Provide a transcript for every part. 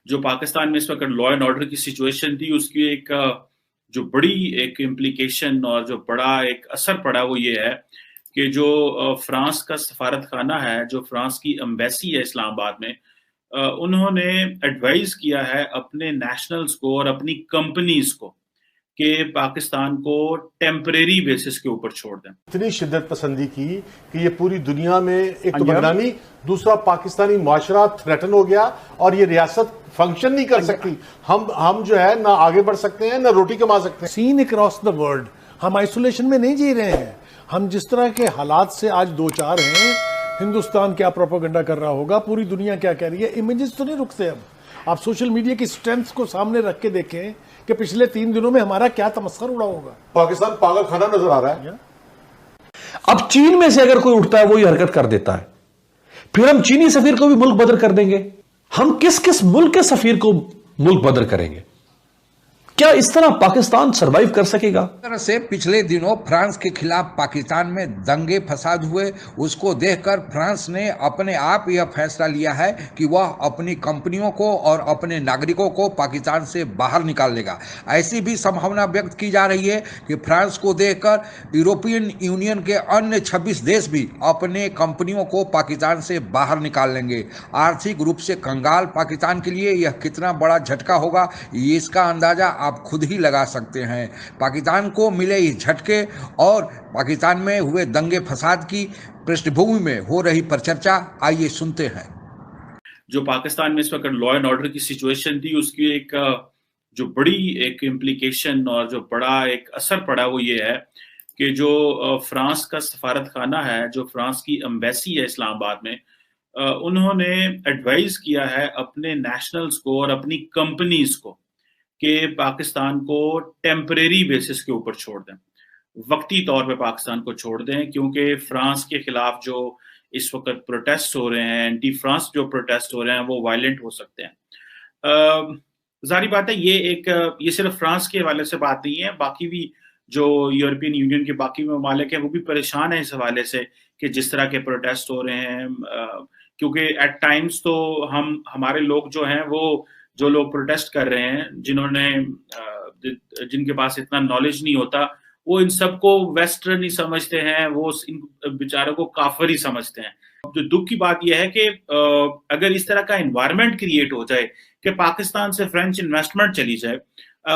जो पाकिस्तान में इस वक्त लॉ एंड ऑर्डर की सिचुएशन थी उसकी एक जो बड़ी एक इम्प्लीकेशन और जो बड़ा एक असर पड़ा वो ये है कि जो फ्रांस का सफारत खाना है, जो फ्रांस की एम्बेसी है इस्लामाबाद में, उन्होंने एडवाइस किया है अपने नेशनल्स को और अपनी कंपनीज को कि पाकिस्तान को टेम्परेरी बेसिस के ऊपर छोड़ दें। इतनी शिद्दत पसंदी की कि ये पूरी दुनिया में एक तो बदनामी, दूसरा पाकिस्तानी माशरा थ्रेटन हो गया और ये रियासत फंक्शन नहीं कर सकती। हम जो है ना आगे बढ़ सकते हैं ना रोटी कमा सकते हैं। सीन अक्रॉस द वर्ल्ड, हम आइसोलेशन में नहीं जी रहे हैं। हम जिस तरह के हालात से आज दो चार हैं, हिंदुस्तान क्या प्रोपेगेंडा कर रहा होगा, पूरी दुनिया क्या कह रही है, इमेजेस तो नहीं रुकते। अब आप सोशल मीडिया की स्ट्रेंथ को सामने रख के देखें कि पिछले 3 दिनों में हमारा क्या तमस्खर उड़ा होगा। पाकिस्तान पागल खाना नजर आ रहा है। अब चीन में से अगर कोई उठता है वो ये हरकत कर देता है, फिर हम चीनी सफीर को भी मुल्क बदर कर देंगे। हम किस किस मुल्क के सफीर को मुल्क बदर करेंगे? क्या इस तरह पाकिस्तान सरवाइव कर सकेगा? तरह से पिछले दिनों फ्रांस के खिलाफ पाकिस्तान में दंगे फसाद हुए, उसको देखकर फ्रांस ने अपने आप यह फैसला लिया है कि वह अपनी कंपनियों को और अपने नागरिकों को पाकिस्तान से बाहर निकाल देगा। ऐसी भी संभावना व्यक्त की जा रही है कि फ्रांस को देखकर यूरोपियन यूनियन के अन्य 26 देश भी अपने कंपनियों को पाकिस्तान से बाहर निकाल लेंगे। आर्थिक रूप से कंगाल पाकिस्तान के लिए यह कितना बड़ा झटका होगा, इसका अंदाजा आप खुद ही लगा सकते हैं। पाकिस्तान को मिले इस झटके और पाकिस्तान में हुए दंगे फसाद की पृष्ठभूमि में हो रही परिचर्चा, आइए सुनते हैं। जो पाकिस्तान में इस वक्त लॉ एंड ऑर्डर की सिचुएशन थी उसकी एक जो बड़ी एक इम्प्लीकेशन और जो बड़ा एक असर पड़ा वो ये है कि जो फ्रांस का सफारत खाना है, जो फ्रांस की एम्बेसी है इस्लामाबाद में, उन्होंने एडवाइस किया है अपने नेशनल्स को और अपनी कंपनीज को कि पाकिस्तान को टेम्परेरी बेसिस के ऊपर छोड़ दें, वक्ती तौर पे पाकिस्तान को छोड़ दें, क्योंकि फ्रांस के खिलाफ जो इस वक्त प्रोटेस्ट हो रहे हैं, एंटी फ्रांस जो प्रोटेस्ट हो रहे हैं, वो वायलेंट हो सकते हैं। जाहिर बात है ये सिर्फ फ्रांस के हवाले से बात नहीं है, बाकी भी जो यूरोपियन यूनियन के बाकी ममालिक हैं वो भी परेशान है इस हवाले से कि जिस तरह के प्रोटेस्ट हो रहे हैं, क्योंकि एट टाइम्स तो हमारे लोग जो हैं वो जो लोग प्रोटेस्ट कर रहे हैं, जिनके पास इतना नॉलेज नहीं होता, वो इन सबको वेस्टर्न ही समझते हैं, वो इन बेचारों को काफिर ही समझते हैं। जो दुख की बात यह है कि अगर इस तरह का एनवायरनमेंट क्रिएट हो जाए कि पाकिस्तान से फ्रेंच इन्वेस्टमेंट चली जाए,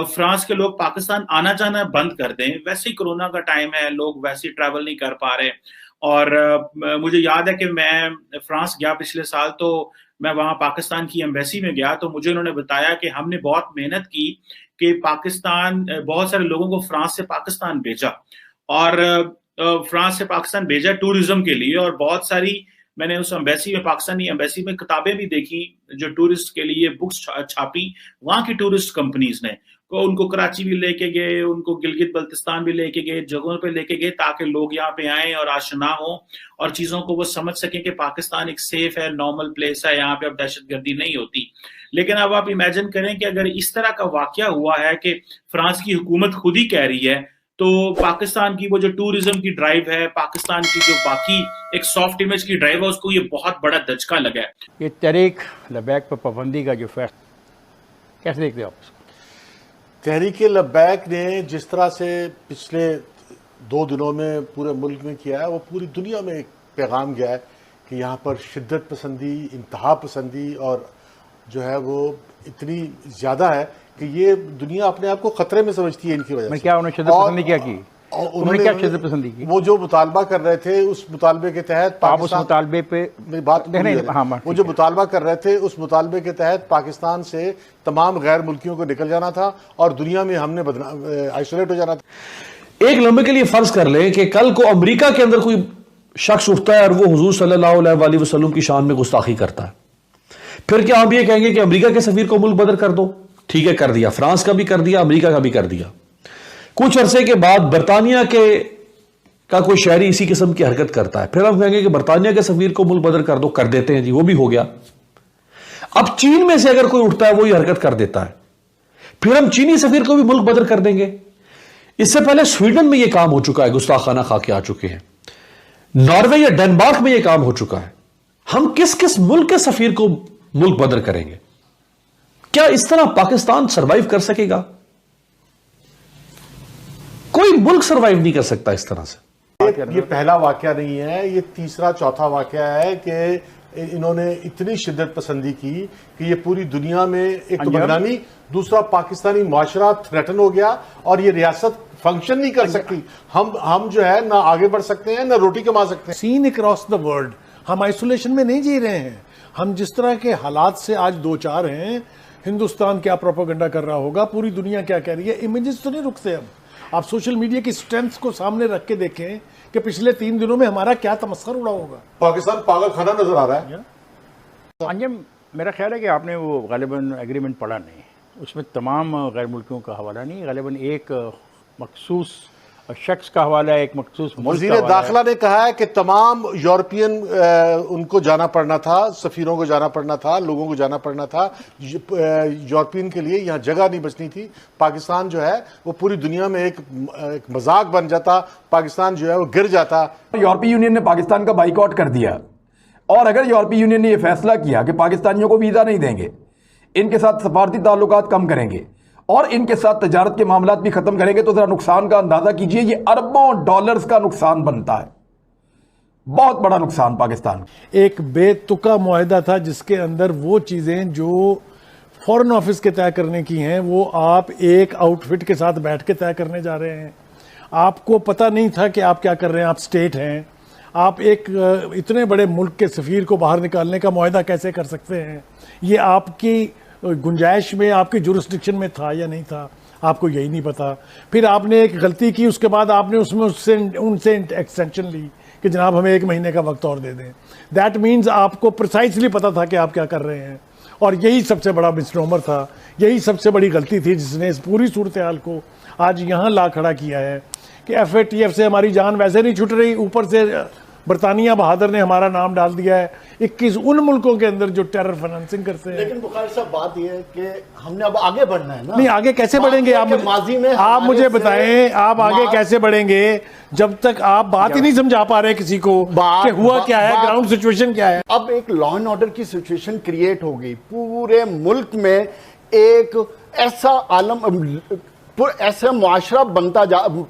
फ्रांस के लोग पाकिस्तान आना जाना बंद कर दें, वैसे ही कोरोना का टाइम है, लोग वैसे ही ट्रैवल नहीं कर पा रहे। और मुझे याद है कि मैं फ्रांस गया पिछले साल, तो मैं वहां पाकिस्तान की एम्बेसी में गया, तो मुझे उन्होंने बताया कि हमने बहुत मेहनत की कि पाकिस्तान, बहुत सारे लोगों को फ्रांस से पाकिस्तान भेजा, और फ्रांस से पाकिस्तान भेजा टूरिज्म के लिए, और बहुत सारी मैंने उस एम्बेसी में, पाकिस्तानी एम्बेसी में किताबें भी देखी जो टूरिस्ट के लिए बुक्स छापी वहां की टूरिस्ट कंपनीज ने। उनको कराची भी लेके गए, उनको गिलगित बल्तिस्तान भी लेके गए, जगहों पे लेके गए ताकि लोग यहाँ पे आए और आशना हो और चीजों को वो समझ सकें कि पाकिस्तान एक सेफ है, नॉर्मल प्लेस है, यहाँ पे अब दहशतगर्दी नहीं होती। लेकिन अब आप इमेजिन करें कि अगर इस तरह का वाकया हुआ है कि फ्रांस की हुकूमत खुद ही कह रही है, तो पाकिस्तान की वो जो टूरिज्म की ड्राइव है, पाकिस्तान की जो बाकी एक सॉफ्ट इमेज की ड्राइव है, उसको ये बहुत बड़ा धचका लगा है। ये तहरीक लबैक पर पाबंदी का जो फैसला, कैसे देखते हो आप उसको? तहरीक लबैक ने जिस तरह से पिछले 2 दिनों में पूरे मुल्क में किया है, वो पूरी दुनिया में एक पैगाम गया है कि यहाँ पर शिद्दत पसंदी, इंतहा पसंदी और जो है वो इतनी ज़्यादा है कि ये दुनिया अपने आप को खतरे में समझती है इनकी वजह से। क्या उन्होंने शिद्दत पसंदी क्या की? उन्होंने क्या शिद्दत पसंदी की? वो जो मुतालबा कर रहे थे, उस मुतालबे के तहत आप उस मुतालबे पे बात वो जो मुतालबा कर रहे थे, उस मुतालबे के तहत पाकिस्तान से तमाम गैर मुल्कियों को निकल जाना था और दुनिया में हमने आइसोलेट हो जाना था। एक लम्हे के लिए फर्ज कर ले कि कल को अमेरिका के अंदर कोई शख्स उठता है और वो हुजूर सल्लल्लाहु अलैहि वसल्लम की शान में गुस्ताखी करता है, फिर क्या हम ये कहेंगे कि अमेरिका के सफीर को मुल्क बदर कर दो? ठीक है, कर दिया, फ्रांस का भी कर दिया, अमेरिका का भी कर दिया। कुछ अरसे के बाद बरतानिया का कोई शहरी इसी किस्म की हरकत करता है, फिर हम कहेंगे कि बरतानिया के सफीर को मुल्क बदर कर दो, कर देते हैं जी, वो भी हो गया। अब चीन में से अगर कोई उठता है वो ये हरकत कर देता है, फिर हम चीनी सफीर को भी मुल्क बदर कर देंगे। इससे पहले स्वीडन में यह काम हो चुका है, गुस्ताखाना खा के आ चुके हैं। नॉर्वे या डेनमार्क में यह काम हो चुका है। हम किस किस मुल्क के सफीर को मुल्क बदर करेंगे? क्या इस तरह पाकिस्तान सरवाइव कर सकेगा? कोई मुल्क सरवाइव नहीं कर सकता इस तरह से। ये पहला वाकया नहीं है, ये तीसरा चौथा वाकया है कि इन्होंने इतनी शिद्दत पसंदी की कि ये पूरी दुनिया में एक तो बदनामी, दूसरा पाकिस्तानी मुआशरा थ्रेटन हो गया और ये रियासत फंक्शन नहीं कर सकती। हम जो है ना आगे बढ़ सकते हैं ना रोटी कमा सकते हैं। सीन अक्रॉस द वर्ल्ड, हम आइसोलेशन में नहीं जी रहे हैं। हम जिस तरह के हालात से आज दो चार हैं, हिंदुस्तान क्या प्रोपेगेंडा कर रहा होगा, पूरी दुनिया क्या कह रही है, इमेजेस तो नहीं रुकते। अब आप सोशल मीडिया की स्ट्रेंथ को सामने रख के देखें कि पिछले 3 दिनों में हमारा क्या तमस्खर उड़ा होगा। पाकिस्तान पागल खाना नजर आ रहा है। अंजम, मेरा ख्याल है कि आपने वो गालिबन एग्रीमेंट पढ़ा नहीं, उसमें तमाम गैर मुल्कियों का हवाला नहीं, गालिबन एक मखसूस शख्स का हवाला है, एक मखसूस मुल्क का वज़ीर हवाला दाखिला ने कहा है कि तमाम यूरोपियन उनको जाना पड़ना था, सफीरों को जाना पड़ना था, लोगों को जाना पड़ना था। यूरोपियन के लिए यहाँ जगह नहीं बचनी थी। पाकिस्तान जो है वो पूरी दुनिया में एक मजाक बन जाता, पाकिस्तान जो है वो गिर जाता। यूरोपीय यूनियन ने पाकिस्तान का बाइकआउट कर दिया, और अगर यूरोपीय यूनियन ने यह फैसला किया कि पाकिस्तानियों को वीज़ा नहीं देंगे, इनके साथ सफारती ताल्लुकात कम करेंगे और इनके साथ तजारत के मामलात भी खत्म करेंगे, तो जरा नुकसान का अंदाजा कीजिए। ये अरबों डॉलर्स का नुकसान बनता है, बहुत बड़ा नुकसान पाकिस्तान। एक बेतुका मुआहदा था जिसके अंदर वो चीजें जो फॉरेन ऑफिस के तय करने की हैं वो आप एक आउटफिट के साथ बैठ के तय करने जा रहे हैं। आपको पता नहीं था कि आप क्या कर रहे हैं। आप स्टेट हैं, आप एक इतने बड़े मुल्क के सफीर को बाहर निकालने का मुआहदा कैसे कर सकते हैं? ये आपकी गुंजाइश में, आपकी जुरिस्डिक्शन में था या नहीं था, आपको यही नहीं पता। फिर आपने एक गलती की, उसके बाद आपने उनसे एक्सटेंशन ली कि जनाब हमें 1 महीने का वक्त और दे दें। दैट मीन्स आपको प्रिसाइसली पता था कि आप क्या कर रहे हैं, और यही सबसे बड़ा मिसनोमर था, यही सबसे बड़ी गलती थी जिसने इस पूरी सूरत हाल को आज यहाँ ला खड़ा किया है कि FATF से हमारी जान वैसे नहीं छूट रही, ऊपर से बरतानिया बहादुर ने हमारा नाम डाल दिया है 21 उन मुल्कों के अंदर जो टेरर फाइनेंसिंग करते हैं। लेकिन बुखारी साहब बात यह है कि हमने अब आगे बढ़ना है ना। नहीं, आगे कैसे बढ़ेंगे आप मुझे बताएं, आप आगे कैसे बढ़ेंगे जब तक आप बात ही नहीं समझा पा रहे किसी को कि हुआ क्या है, ग्राउंड सिचुएशन क्या है। अब एक लॉ एंड ऑर्डर की सिचुएशन क्रिएट हो गई पूरे मुल्क में, एक ऐसा आलम, ऐसे मुआशरा बनता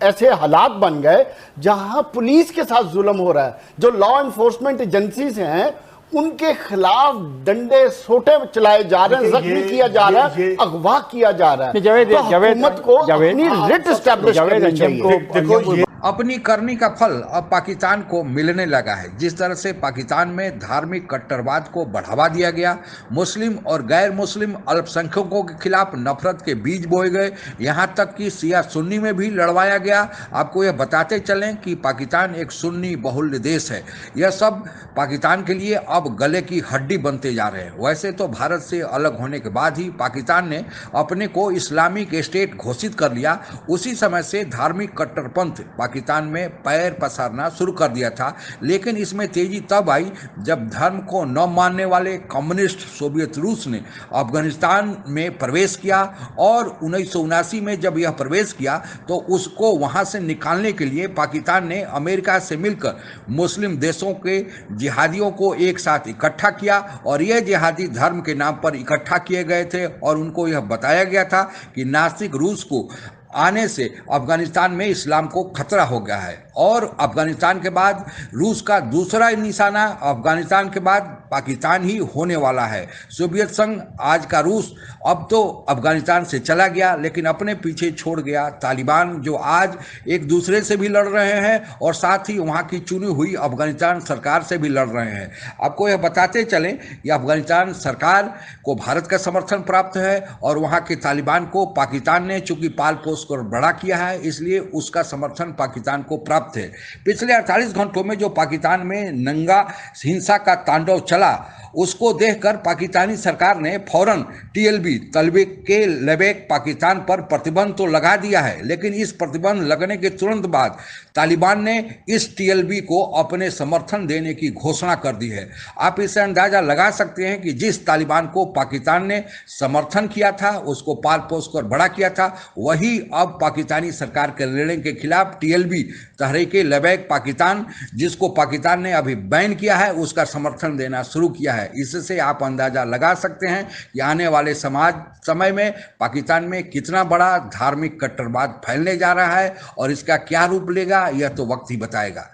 ऐसे हालात बन गए जहां पुलिस के साथ जुल्म हो रहा है। जो लॉ एनफोर्समेंट एजेंसीज हैं उनके खिलाफ डंडे सोटे चलाए जा रहे हैं, जख्मी किया जा रहा है, अगवा किया जा रहा है। तो हुकूमत को अपनी रिट एस्टैब्लिश करनी चाहिए। अपनी करनी का फल अब पाकिस्तान को मिलने लगा है। जिस तरह से पाकिस्तान में धार्मिक कट्टरवाद को बढ़ावा दिया गया, मुस्लिम और गैर मुस्लिम अल्पसंख्यकों के खिलाफ नफरत के बीज बोए गए, यहाँ तक कि शिया सुन्नी में भी लड़वाया गया। आपको यह बताते चलें कि पाकिस्तान एक सुन्नी बहुल्य देश है। यह सब पाकिस्तान के लिए अब गले की हड्डी बनते जा रहे हैं। वैसे तो भारत से अलग होने के बाद ही पाकिस्तान ने अपने को इस्लामिक स्टेट घोषित कर लिया। उसी समय से धार्मिक कट्टरपंथ पाकिस्तान में पैर पसारना शुरू कर दिया था। लेकिन इसमें तेजी तब आई जब धर्म को न मानने वाले कम्युनिस्ट सोवियत रूस ने अफगानिस्तान में प्रवेश किया, और 1979 में जब यह प्रवेश किया तो उसको वहां से निकालने के लिए पाकिस्तान ने अमेरिका से मिलकर मुस्लिम देशों के जिहादियों को एक साथ इकट्ठा किया, और यह जिहादी धर्म के नाम पर इकट्ठा किए गए थे, और उनको यह बताया गया था कि नास्तिक रूस को आने से अफगानिस्तान में इस्लाम को खतरा हो गया है। और अफगानिस्तान के बाद रूस का दूसरा निशाना अफगानिस्तान के बाद पाकिस्तान ही होने वाला है। सोवियत संघ, आज का रूस, अब तो अफगानिस्तान से चला गया, लेकिन अपने पीछे छोड़ गया तालिबान, जो आज एक दूसरे से भी लड़ रहे हैं और साथ ही वहाँ की चुनी हुई अफगानिस्तान सरकार से भी लड़ रहे हैं। आपको यह बताते चलें कि अफगानिस्तान सरकार को भारत का समर्थन प्राप्त है, और वहाँ के तालिबान को पाकिस्तान ने चूंकि पाल पोस कर बड़ा किया है, इसलिए उसका समर्थन पाकिस्तान को प्राप्त है। पिछले 48 घंटों में जो पाकिस्तान में नंगा हिंसा का तांडव चला, उसको देखकर पाकिस्तानी सरकार ने फौरन TLB तलबेक पाकिस्तान पर प्रतिबंध तो लगा दिया है, लेकिन इस प्रतिबंध लगने के तुरंत बाद तालिबान ने इस TLB को अपने समर्थन देने की घोषणा कर दी है। आप इससे अंदाजा लगा सकते हैं कि जिस तालिबान को पाकिस्तान ने समर्थन किया था, उसको पाल पोस कर बड़ा किया था, वही अब पाकिस्तानी सरकार के निर्णय के खिलाफ TLB तहरीक लबैक पाकिस्तान, जिसको पाकिस्तान ने अभी बैन किया है, उसका समर्थन देना शुरू किया है। है। इससे आप अंदाजा लगा सकते हैं कि आने वाले समय में पाकिस्तान में कितना बड़ा धार्मिक कट्टरवाद फैलने जा रहा है और इसका क्या रूप लेगा यह तो वक्त ही बताएगा।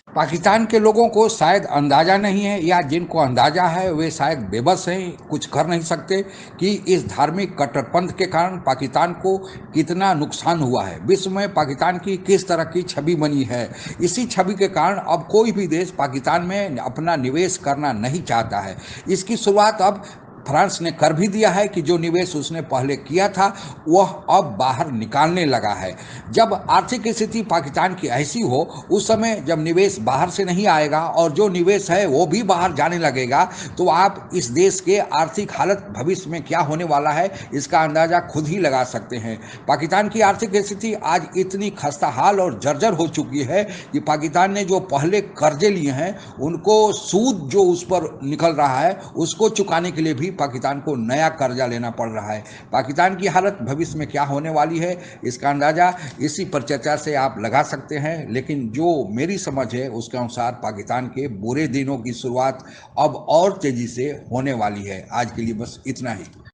पाकिस्तान के लोगों को शायद अंदाज़ा नहीं है, या जिनको अंदाज़ा है वे शायद बेबस हैं, कुछ कर नहीं सकते कि इस धार्मिक कट्टरपंथ के कारण पाकिस्तान को कितना नुकसान हुआ है, विश्व में पाकिस्तान की किस तरह की छवि बनी है। इसी छवि के कारण अब कोई भी देश पाकिस्तान में अपना निवेश करना नहीं चाहता है। इसकी शुरुआत अब फ्रांस ने कर भी दिया है कि जो निवेश उसने पहले किया था वह अब बाहर निकालने लगा है। जब आर्थिक स्थिति पाकिस्तान की ऐसी हो, उस समय जब निवेश बाहर से नहीं आएगा और जो निवेश है वो भी बाहर जाने लगेगा, तो आप इस देश के आर्थिक हालत भविष्य में क्या होने वाला है इसका अंदाज़ा खुद ही लगा सकते हैं। पाकिस्तान की आर्थिक स्थिति आज इतनी खस्ताहाल और जर्जर हो चुकी है कि पाकिस्तान ने जो पहले कर्जे लिए हैं उनको सूद जो उस पर निकल रहा है उसको चुकाने के लिए भी पाकिस्तान को नया कर्जा लेना पड़ रहा है। पाकिस्तान की हालत भविष्य में क्या होने वाली है इसका अंदाजा इसी पर चर्चा से आप लगा सकते हैं, लेकिन जो मेरी समझ है उसके अनुसार पाकिस्तान के बुरे दिनों की शुरुआत अब और तेजी से होने वाली है। आज के लिए बस इतना ही।